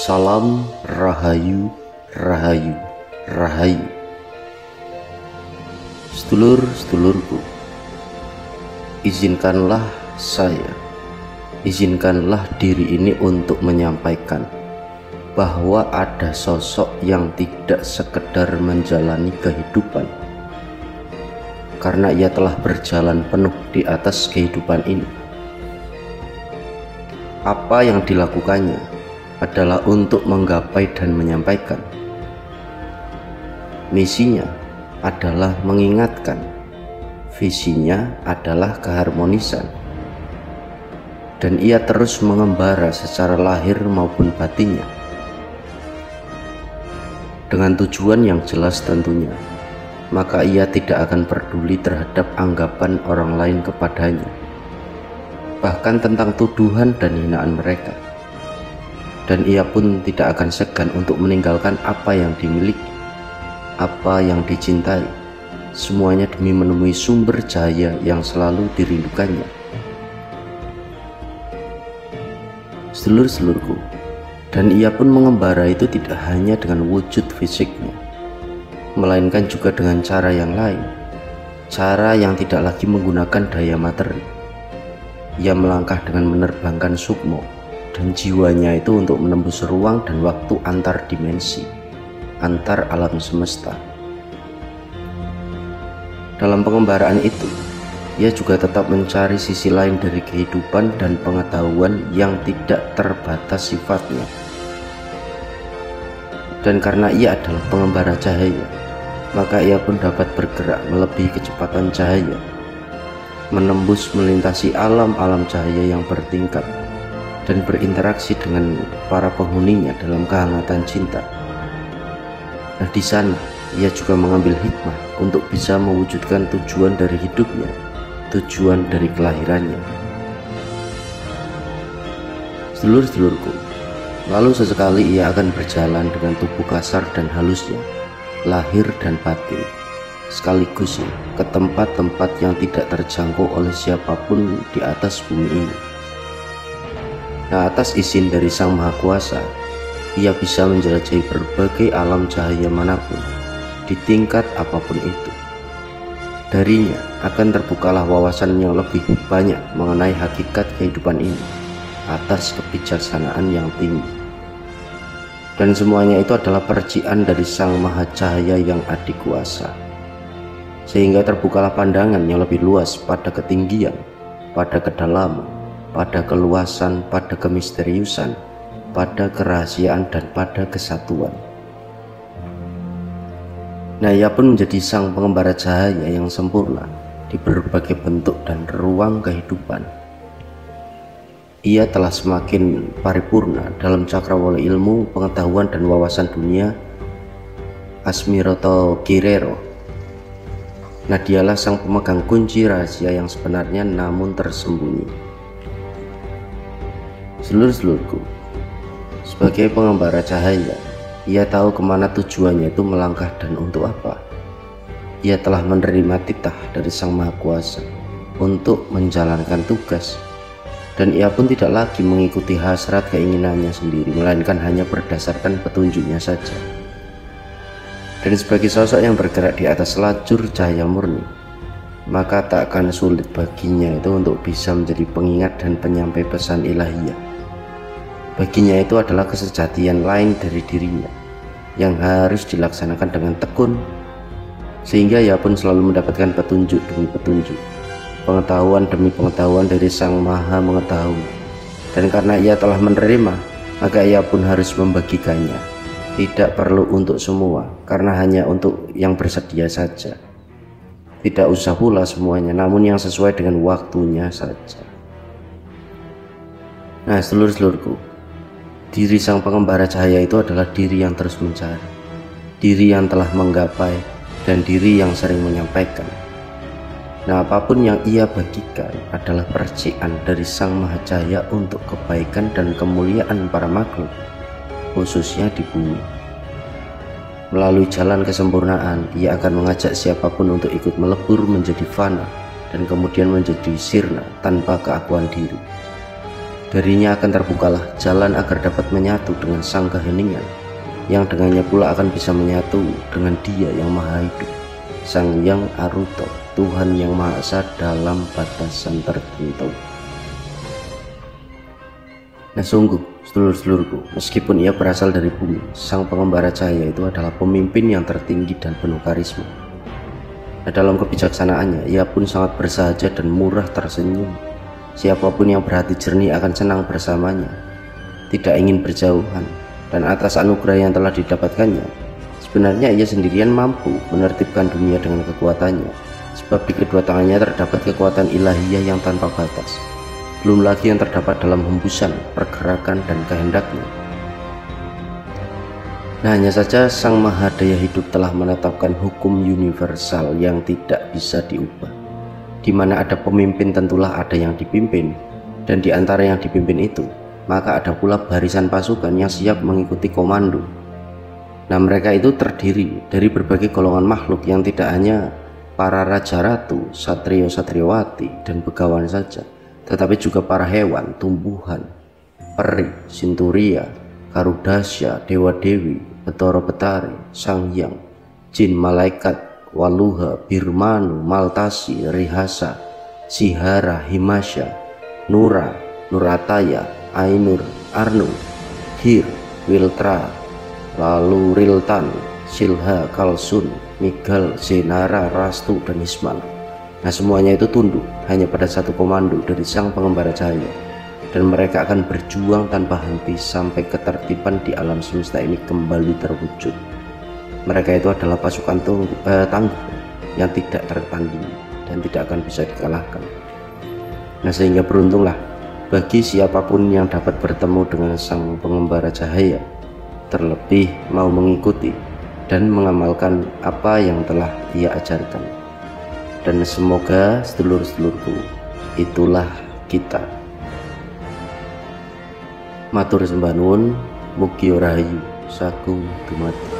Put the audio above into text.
Salam Rahayu, Rahayu, Rahayu. Sedulur-sedulurku, izinkanlah diri ini untuk menyampaikan bahwa ada sosok yang tidak sekedar menjalani kehidupan, karena ia telah berjalan penuh di atas kehidupan ini. Apa yang dilakukannya adalah untuk menggapai dan menyampaikan. Misinya adalah mengingatkan, visinya adalah keharmonisan, dan ia terus mengembara secara lahir maupun batinnya dengan tujuan yang jelas tentunya. Maka ia tidak akan peduli terhadap anggapan orang lain kepadanya, bahkan tentang tuduhan dan hinaan mereka. Dan ia pun tidak akan segan untuk meninggalkan apa yang dimiliki, apa yang dicintai, semuanya demi menemui sumber cahaya yang selalu dirindukannya. Sedulur-sedulurku, dan ia pun mengembara itu tidak hanya dengan wujud fisiknya, melainkan juga dengan cara yang lain, cara yang tidak lagi menggunakan daya materi. Ia melangkah dengan menerbangkan sukmo dan jiwanya itu untuk menembus ruang dan waktu antar dimensi, antar alam semesta. Dalam pengembaraan itu, ia juga tetap mencari sisi lain dari kehidupan dan pengetahuan yang tidak terbatas sifatnya. Dan karena ia adalah pengembara cahaya, maka ia pun dapat bergerak melebihi kecepatan cahaya, menembus melintasi alam-alam cahaya yang bertingkat, dan berinteraksi dengan para penghuninya dalam kehangatan cinta. Nah, di sana ia juga mengambil hikmah untuk bisa mewujudkan tujuan dari hidupnya, tujuan dari kelahirannya. Sedulur-sedulurku, lalu sesekali ia akan berjalan dengan tubuh kasar dan halusnya, lahir dan batin, sekaligus ke tempat-tempat yang tidak terjangkau oleh siapapun di atas bumi ini. Nah, atas izin dari Sang Maha Kuasa, ia bisa menjelajahi berbagai alam cahaya manapun, di tingkat apapun itu. Darinya akan terbukalah wawasan yang lebih banyak mengenai hakikat kehidupan ini, atas kebijaksanaan yang tinggi. Dan semuanya itu adalah percikan dari Sang Maha Cahaya yang adikuasa, sehingga terbukalah pandangan yang lebih luas pada ketinggian, pada kedalaman, pada keluasan, pada kemisteriusan, pada kerahasiaan, dan pada kesatuan. Nah, ia pun menjadi sang pengembara cahaya yang sempurna di berbagai bentuk dan ruang kehidupan. Ia telah semakin paripurna dalam cakrawala ilmu, pengetahuan, dan wawasan dunia Asmiroto Kirero. Nah, dialah sang pemegang kunci rahasia yang sebenarnya namun tersembunyi. Sedulur-sedulurku, sebagai pengembara cahaya, ia tahu kemana tujuannya itu melangkah dan untuk apa. Ia telah menerima titah dari Sang Maha Kuasa untuk menjalankan tugas, dan ia pun tidak lagi mengikuti hasrat keinginannya sendiri, melainkan hanya berdasarkan petunjuknya saja. Dan sebagai sosok yang bergerak di atas lajur cahaya murni, maka tak akan sulit baginya itu untuk bisa menjadi pengingat dan penyampai pesan ilahiyah. Baginya itu adalah kesejatian lain dari dirinya yang harus dilaksanakan dengan tekun, sehingga ia pun selalu mendapatkan petunjuk demi petunjuk, pengetahuan demi pengetahuan dari Sang Maha Mengetahui. Dan karena ia telah menerima, maka ia pun harus membagikannya. Tidak perlu untuk semua, karena hanya untuk yang bersedia saja. Tidak usah pula semuanya, namun yang sesuai dengan waktunya saja. Nah, sedulur-sedulurku, diri sang pengembara cahaya itu adalah diri yang terus mencari, diri yang telah menggapai, dan diri yang sering menyampaikan. Nah, apapun yang ia bagikan adalah percikan dari Sang Maha Cahaya untuk kebaikan dan kemuliaan para makhluk, khususnya di bumi. Melalui jalan kesempurnaan, ia akan mengajak siapapun untuk ikut melebur menjadi fana dan kemudian menjadi sirna tanpa keakuan diri. Darinya akan terbukalah jalan agar dapat menyatu dengan Sang Keheningan, yang dengannya pula akan bisa menyatu dengan Dia yang Maha Hidup, Sang Hyang Aruta, Tuhan yang Maha Esa dalam batasan tertentu. Nah sungguh, sedulur-sedulurku, meskipun ia berasal dari bumi, Sang Pengembara Cahaya itu adalah pemimpin yang tertinggi dan penuh karisma. Nah, dalam kebijaksanaannya, ia pun sangat bersahaja dan murah tersenyum. Siapapun yang berhati jernih akan senang bersamanya, tidak ingin berjauhan, dan atas anugerah yang telah didapatkannya, sebenarnya ia sendirian mampu menertibkan dunia dengan kekuatannya, sebab di kedua tangannya terdapat kekuatan ilahiyah yang tanpa batas, belum lagi yang terdapat dalam hembusan, pergerakan, dan kehendaknya. Nah, hanya saja Sang Maha Daya Hidup telah menetapkan hukum universal yang tidak bisa diubah, di mana ada pemimpin tentulah ada yang dipimpin, dan di antara yang dipimpin itu, maka ada pula barisan pasukan yang siap mengikuti komando. Nah, mereka itu terdiri dari berbagai golongan makhluk yang tidak hanya para raja ratu, satrio satriwati, dan begawan saja, tetapi juga para hewan, tumbuhan, peri, sinturia, Karudasya, dewa-dewi, Betara Betari, Sang Hyang, jin, malaikat, Waluha, Birmanu, Maltasi, Rihasa, Sihara, Himasya, Nura, Nurataya, Ainur, Arnu, Hir, Wiltra, lalu Riltan, Silha, Kalsun, Migal, Zenara, Rastu, dan Hisman. Nah, semuanya itu tunduk hanya pada satu komando dari Sang Pengembara Cahaya, dan mereka akan berjuang tanpa henti sampai ketertiban di alam semesta ini kembali terwujud. Mereka itu adalah pasukan tangguh yang tidak tertandingi dan tidak akan bisa dikalahkan. Nah, sehingga beruntunglah bagi siapapun yang dapat bertemu dengan Sang Pengembara Cahaya, terlebih mau mengikuti dan mengamalkan apa yang telah ia ajarkan. Dan semoga sedulur-sedulurku, itulah kita. Matur sembah nuwun, mugi rahayu, sagung dumadi.